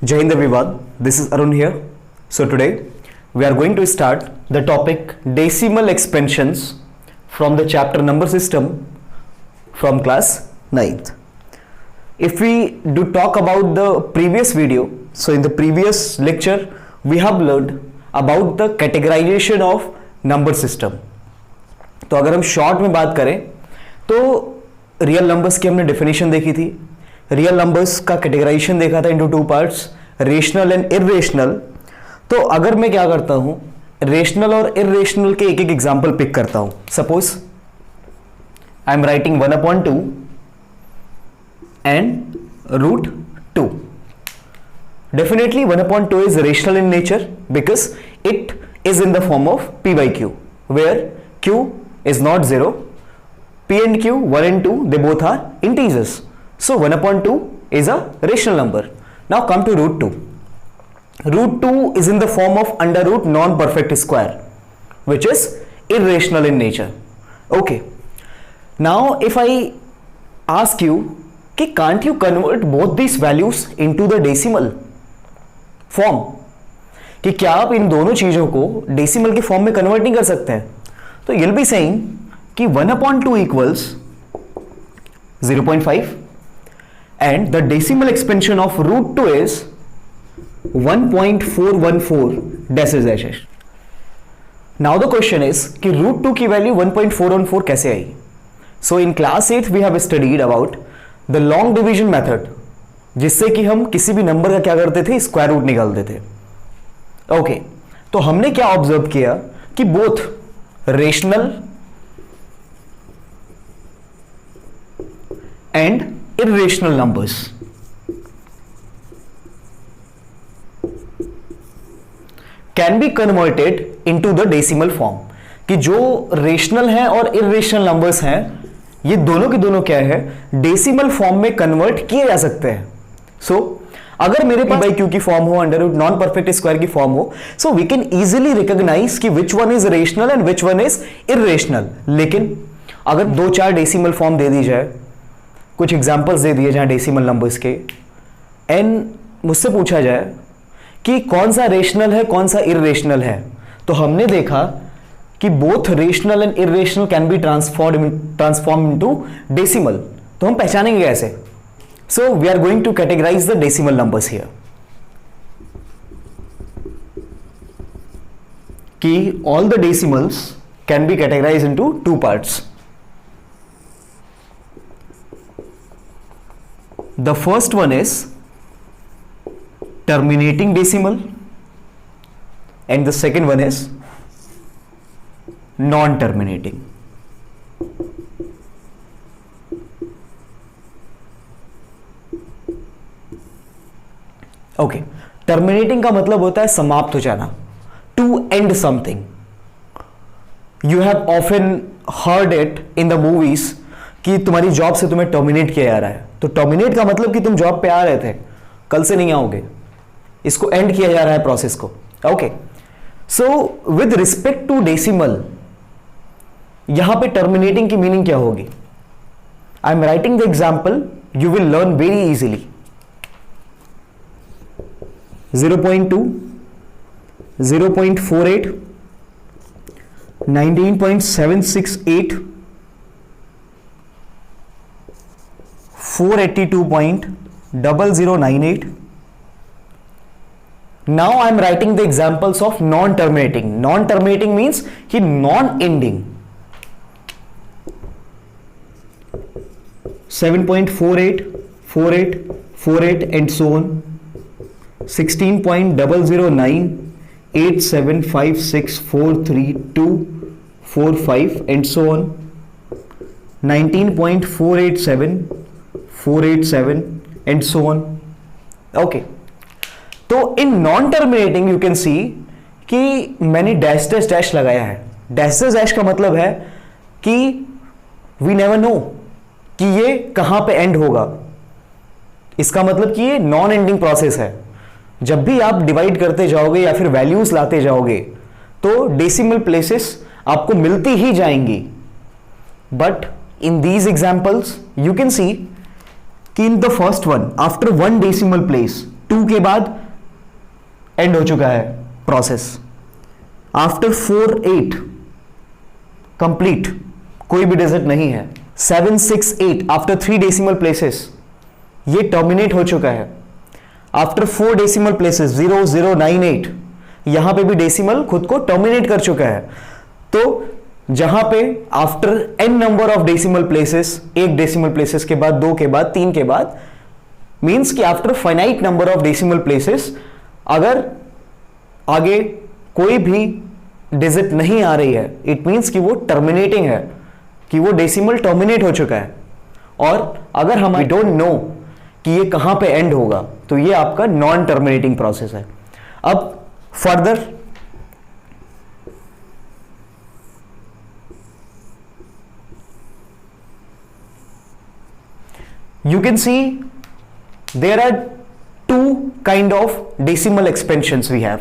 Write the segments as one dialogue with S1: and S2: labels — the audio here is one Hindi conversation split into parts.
S1: Jai Hind everyone, this is Arun here. So today we are going to start the topic decimal expansions from the chapter number system from class 9th. If we do talk about the previous video, so in the previous lecture we have learned about the categorization of number system. तो अगर हम शॉर्ट में बात करें तो रियल नंबर्स की हमने डेफिनेशन देखी थी, रियल नंबर्स का कैटेगराइजेशन देखा था into two parts, rational and irrational. तो अगर मैं क्या करता हूं, रेशनल और इरेशनल के एक एक एग्जांपल पिक करता हूं. Suppose I am writing 1/2 and √2. Definitely 1/2 is rational in nature because it is in the form of p/q where q is not 0. P and Q, 1 and 2, they both are integers. So 1/2 is a rational number. Now come to √2. √2 is in the form of under root non-perfect square, which is irrational in nature. Okay. Now if I ask you, can't you convert both these values into the decimal form? कि क्या आप इन दोनों चीजों को डेसिमल के फॉर्म में कन्वर्ट नहीं कर सकते हैं? तो you'll be saying कि 1/2 equals 0.5 and the decimal expansion of √2 is 1.414 dash dash dash. Now the question is कि √2 की वैल्यू 1.414 कैसे आई? So in class 8 we have studied about the long division method, जिससे कि हम किसी भी नंबर का क्या करते थे, स्क्वायर रूट निकालते थे. ओके, तो हमने क्या ऑब्जर्व किया कि both rational and irrational numbers can be converted into the decimal form. कि जो रेशनल है और इरेशनल नंबर्स हैं, ये दोनों के दोनों क्या है, डेसिमल फॉर्म में कन्वर्ट किए जा सकते हैं. सो अगर मेरे पास p/q की फॉर्म हो, under root non perfect square की फॉर्म हो, so we can easily recognise कि which one is rational and which one is irrational. लेकिन अगर 2-4 डेसिमल फॉर्म दे दी जाए, कुछ एग्जांपल्स दे दिए जाए डेसिमल नंबर्स के, एंड मुझसे पूछा जाए कि कौन सा रेशनल है कौन सा इरेशनल है, तो हमने देखा कि both rational and irrational can be transform into decimal. तो हम पहचानेंगे कैसे? So we are going to categorize the decimal numbers here. कि all the decimals can be categorized into two parts. The first one is terminating decimal and the second one is non-terminating. Okay, terminating का मतलब होता है समाप्त हो जाना, to end something. You have often heard it in the movies कि तुम्हारी जॉब से तुम्हें टर्मिनेट किया जा रहा है. तो टर्मिनेट का मतलब कि तुम जॉब पे आ रहे थे, कल से नहीं आओगे, इसको एंड किया जा रहा है प्रोसेस को. Okay, so with respect to decimal, यहां पे टर्मिनेटिंग की मीनिंग क्या होगी? I am writing the example, you will learn very easily. 0.2, 0.48, 19.768, 482.0098. Now I am writing the examples of non-terminating. Non-terminating means कि non-ending. 7.48, 48, 48 and so on. 16.009, 8756432245 and so on. 19.487, 487 and so on. Okay. तो in non terminating you can see कि मैंने डैश डैश डैश लगाया है. डैश डैश डैश का मतलब है कि वी नेवर नो कि ये कहां पे एंड होगा. इसका मतलब कि ये नॉन एंडिंग प्रोसेस है. जब भी आप डिवाइड करते जाओगे या फिर वैल्यूज लाते जाओगे तो डेसिमल प्लेसेस आपको मिलती ही जाएंगी. But in these examples you can see कि in the first one, after one decimal place, 2 के बाद एंड हो चुका है प्रोसेस। आफ्टर 4 8 कंप्लीट, कोई भी डिजिट नहीं है। 7 6 8 आफ्टर 3 डेसिमल प्लेसेस ये टर्मिनेट हो चुका है। आफ्टर 4 डेसिमल प्लेसेस 0 0 9 8 यहां पे भी डेसिमल खुद को टर्मिनेट कर चुका है। तो जहां पे after n number of decimal places, एक डेसिमल प्लेसेस के बाद, 2 के बाद, 3 के बाद, मींस कि after finite number of decimal places अगर आगे कोई भी डिजिट नहीं आ रही है, इट मींस कि वो टर्मिनेटिंग है, कि वो डेसिमल टर्मिनेट हो चुका है। और अगर हम वी डोंट नो कि ये कहां पे एंड होगा, तो ये आपका नॉन टर्मिनेटिंग प्रोसेस है। अब further you can see there are 2 kind of decimal expansions we have।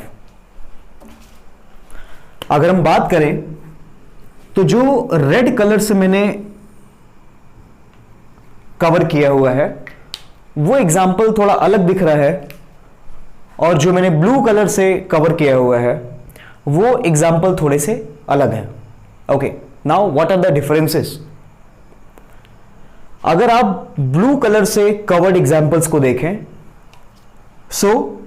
S1: अगर हम बात करें तो जो रेड कलर से मैंने कवर किया हुआ है वो एग्जाम्पल थोड़ा अलग दिख रहा है, और जो मैंने ब्लू कलर से कवर किया हुआ है वो एग्जाम्पल थोड़े से अलग है। Okay, now what are the differences? अगर आप ब्लू कलर से कवर्ड एग्जाम्पल्स को देखें, so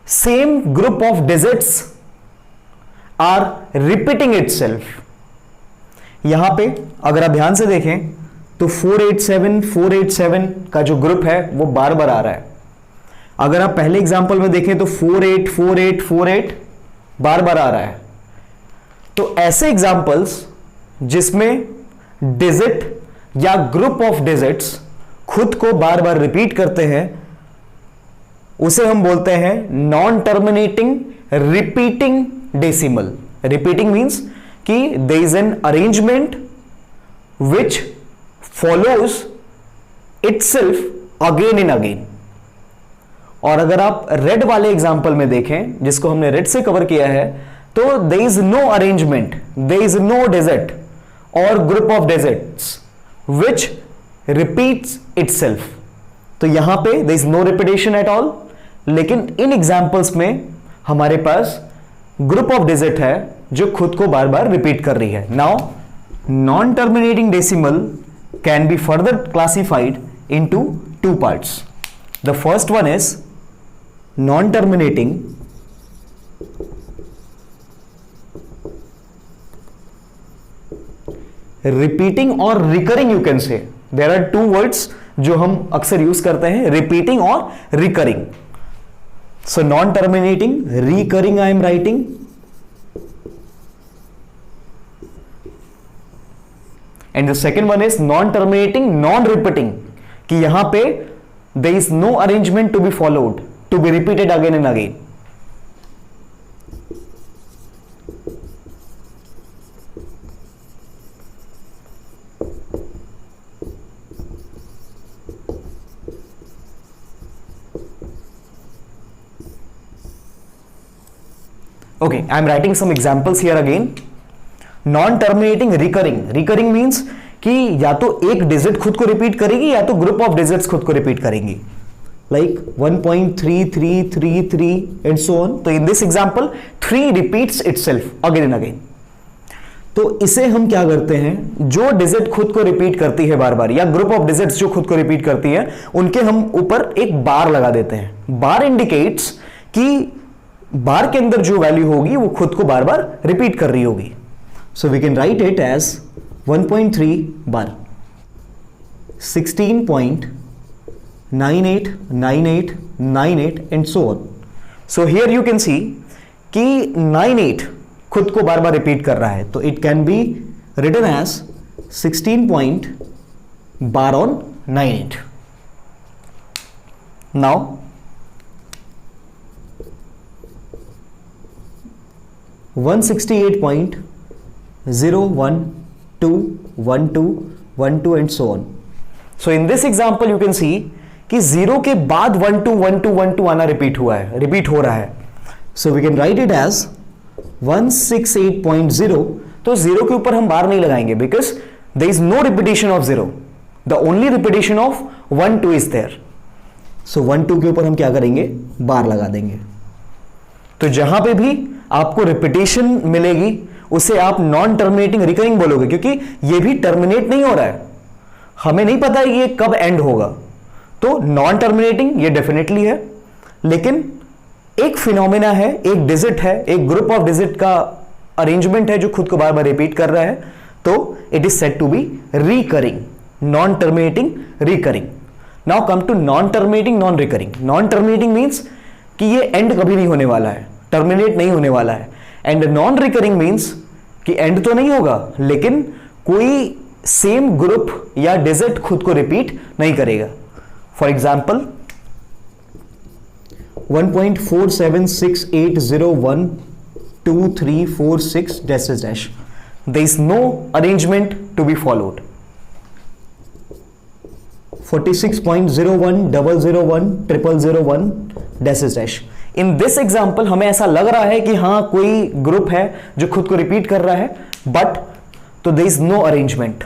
S1: same group of digits are repeating itself. यहां पे अगर आप ध्यान से देखें तो 487 का जो ग्रुप है वो बार बार आ रहा है। अगर आप पहले एग्जाम्पल में देखें तो 48 बार बार आ रहा है। तो ऐसे एग्जाम्पल्स जिसमें डिजिट या ग्रुप ऑफ डिजिट्स खुद को बार बार रिपीट करते हैं उसे हम बोलते हैं non terminating repeating decimal. Repeating means कि there is an arrangement which follows itself again and again. और अगर आप रेड वाले एग्जांपल में देखें, जिसको हमने रेड से कवर किया है, तो there is no arrangement, there is no digit और group of digits which repeats itself. तो यहां पे there is no repetition at all, लेकिन इन एग्जांपल्स में हमारे पास ग्रुप ऑफ डिजिट है जो खुद को बार बार रिपीट कर रही है। Now non terminating decimal can be further classified into 2 parts. The first one is non terminating repeating और recurring. You can say there are 2 words जो हम अक्सर यूज करते हैं, रिपीटिंग और recurring. So non terminating, recurring I am writing, and the second one is non terminating non repeating, कि यहां पे there is no arrangement to be followed to be repeated again and again. Okay, I am writing some examples here again. Non-terminating recurring. Recurring means कि या तो एक डिजिट खुद को रिपीट करेगी या तो ग्रुप ऑफ डिजिट्स खुद को रिपीट करेंगी, like 1.3333 and so on. तो in this example 3 repeats itself again and again. तो इसे हम क्या करते हैं, जो डिजिट खुद को रिपीट करती है बार बार या ग्रुप ऑफ डिजिट्स जो खुद को रिपीट करती है उनके हम ऊपर एक बार लगा देते हैं। बार इंडिकेट्स कि बार के अंदर जो वैल्यू होगी वो खुद को बार बार रिपीट कर रही होगी। So we can write it as 1.3 bar 16.989898 and so on. So here you can see कि 98 खुद को बार बार रिपीट कर रहा है, तो it can be written as 16 bar on 98। Now 168.0121212 and so on. So in this example you can see कि 0 के बाद 121212 आना रिपीट हुआ है, रिपीट हो रहा है। So we can write it as 168.0। तो 0 के ऊपर हम बार नहीं लगाएंगे because there is no repetition of 0. The only repetition of 1 2 is there. सो 1 2 के ऊपर हम क्या करेंगे, बार लगा देंगे। तो जहां पे भी आपको रिपीटेशन मिलेगी उसे आप नॉन टर्मिनेटिंग रिकरिंग बोलोगे, क्योंकि ये भी टर्मिनेट नहीं हो रहा है, हमें नहीं पता है कि ये कब एंड होगा। तो नॉन टर्मिनेटिंग ये डेफिनेटली है, लेकिन एक फिनोमेना है, एक डिजिट है, एक ग्रुप ऑफ डिजिट का अरेंजमेंट है जो खुद को बार बार रिपीट कर रहा है, तो it is said to be recurring, non terminating recurring. Now come to non terminating non recurring. Non terminating means कि ये एंड कभी नहीं होने वाला है, टर्मिनेट नहीं होने वाला है। एंड नॉन रिकरिंग मींस कि एंड तो नहीं होगा लेकिन कोई सेम ग्रुप या डिजिट खुद को रिपीट नहीं करेगा। For example 1.4768012346 dash dash dash. There is no arrangement to be followed. 46.01001001 dash dash dash. In this example हमें ऐसा लग रहा है कि हाँ कोई ग्रुप है जो खुद को रिपीट कर रहा है, बट तो देयर इज नो अरेंजमेंट।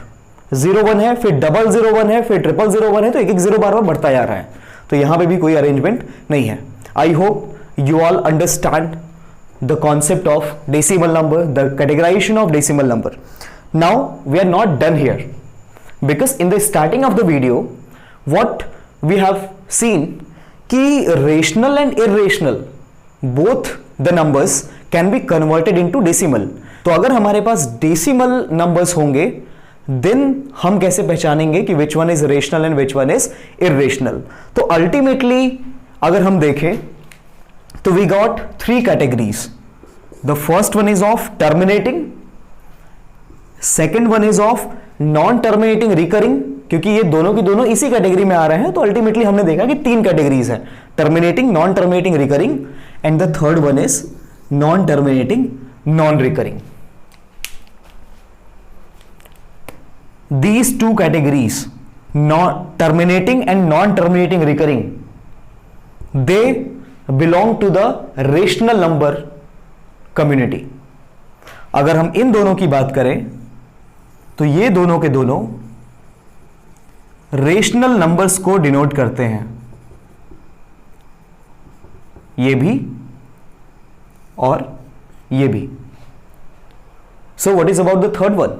S1: 01 है, फिर 001 है, फिर 0001 है, तो एक एक जीरो बार बार बढ़ता जा रहा है, तो यहां पे भी कोई अरेंजमेंट नहीं है। I hope you all understand the concept of decimal number, the categorisation of decimal number. Now we are not done here, because in the starting of the video what we have seen कि rational and irrational both the numbers can be converted into decimal. तो अगर हमारे पास डेसिमल नंबर्स होंगे देन हम कैसे पहचानेंगे कि which one is rational and which one is irrational. तो अल्टीमेटली अगर हम देखें तो we got 3 categories. The first one is of terminating, second one is of non terminating recurring, क्योंकि ये दोनों की दोनों इसी कैटेगरी में आ रहे हैं, तो अल्टीमेटली हमने देखा कि 3 कैटेगरीज है, terminating, non terminating, recurring, and the third one is non terminating non recurring. These 2 categories, terminating and non-terminating recurring, they belong to the rational number community. अगर हम इन दोनों की बात करें तो ये दोनों के दोनों रेशनल नंबर्स को डिनोट करते हैं, ये भी और ये भी। So what is about the third one?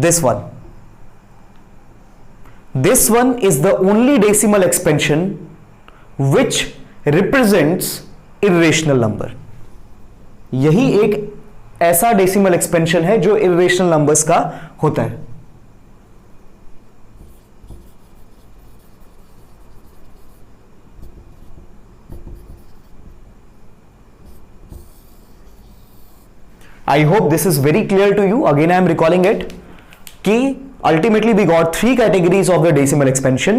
S1: This one. This one is the only decimal expansion which represents irrational number. यही एक ऐसा डेसिमल एक्सपेंशन है जो इरेशनल नंबर्स का होता है। I hope this is very clear to you. Again, I am recalling it कि ultimately we got 3 categories of the decimal expansion: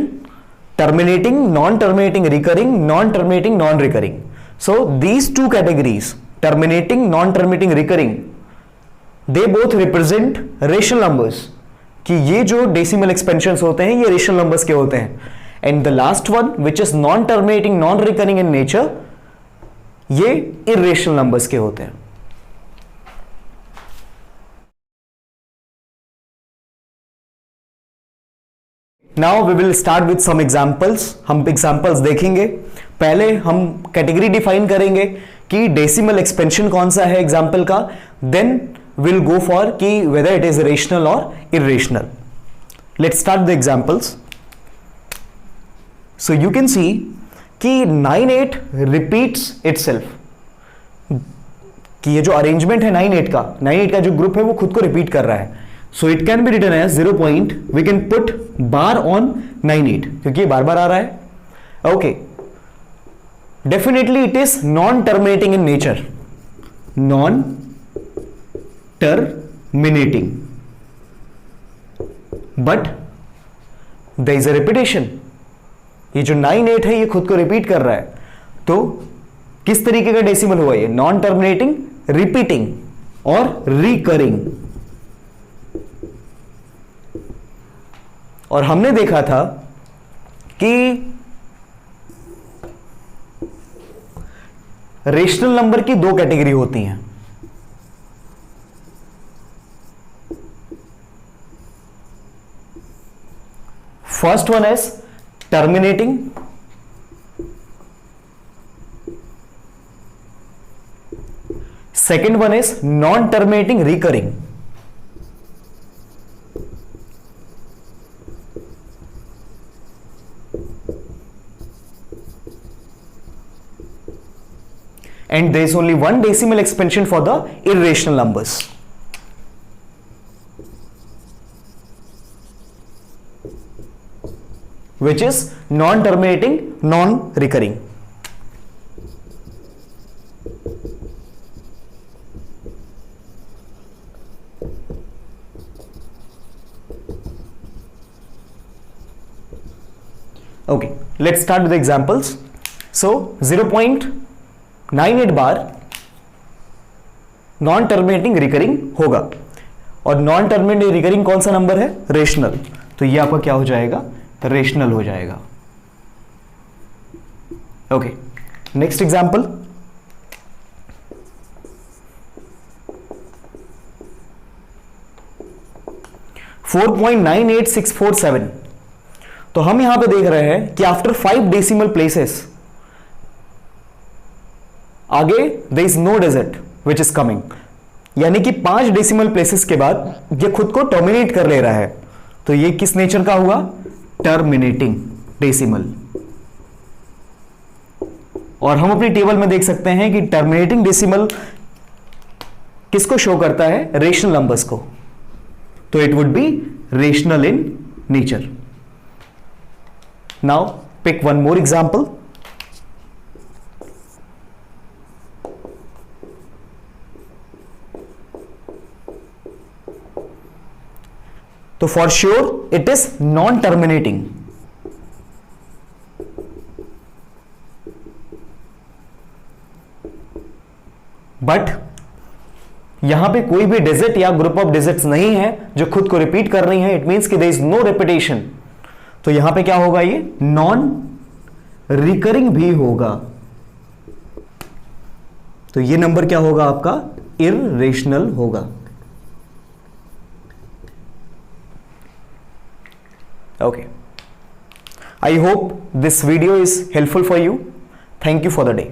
S1: terminating, non-terminating, recurring, non-terminating, non-recurring. So these 2 categories, terminating, non-terminating, recurring, they both represent rational numbers, कि ये जो decimal expansions होते हैं ये rational numbers के होते हैं। And the last one which is non-terminating, non-recurring in nature, ये irrational numbers के होते हैं। Now we will start with some examples. हम एग्जाम्पल्स देखेंगे, पहले हम कैटेगरी डिफाइन करेंगे कि डेसिमल एक्सपेंशन कौन सा है एग्जाम्पल का, देन विल गो फॉर कि वेदर इट इज रेशनल और irrational. Let's start the examples. So you can see कि 98 रिपीट्स इटसेल्फ, कि ये जो अरेंजमेंट है 98 का जो ग्रुप है वो खुद को रिपीट कर रहा है। So it can be written as 0 point, we can put bar on 98 क्योंकि बार बार आ रहा है। Okay, definitely it is non-terminating in nature, non-terminating, but there is a repetition। ये जो 98 है ये खुद को रिपीट कर रहा है, तो किस तरीके का डेसिमल हुआ ये? non-terminating, repeating और recurring। और हमने देखा था कि रेशनल नंबर की 2 कैटेगरी होती हैं। First one is terminating Second one is non-terminating recurring. And there is only one decimal expansion for the irrational numbers. Which is non-terminating, non-recurring. Okay, let's start with the examples. So 0.98 bar non terminating recurring होगा, और नॉन टर्मिनेटिंग रिकरिंग कौन सा नंबर है? रेशनल. तो ये आपका क्या हो जाएगा? रेशनल हो जाएगा. Okay, next example. $4.98647. तो हम यहां पे देख रहे हैं कि आफ्टर 5 डेसिमल प्लेसेस आगे there is no digit which is coming, यानी कि 5 डेसिमल प्लेसेस के बाद ये खुद को टर्मिनेट कर ले रहा है. तो ये किस नेचर का हुआ? Terminating decimal. और हम अपनी टेबल में देख सकते हैं कि टर्मिनेटिंग डेसिमल किसको शो करता है? रेशनल नंबर्स को. तो it would be rational in nature. Now pick one more example. तो for sure it is non terminating. But यहां पे कोई भी डिजिट या ग्रुप ऑफ डिजिट्स नहीं है जो खुद को रिपीट कर रही है. इट मींस कि देयर इज नो रिपीटेशन. तो यहां पे क्या होगा? ये नॉन रिकरिंग भी होगा. तो ये नंबर क्या होगा आपका? इररेशनल होगा. Okay, I hope this video is helpful for you. Thank you for the day.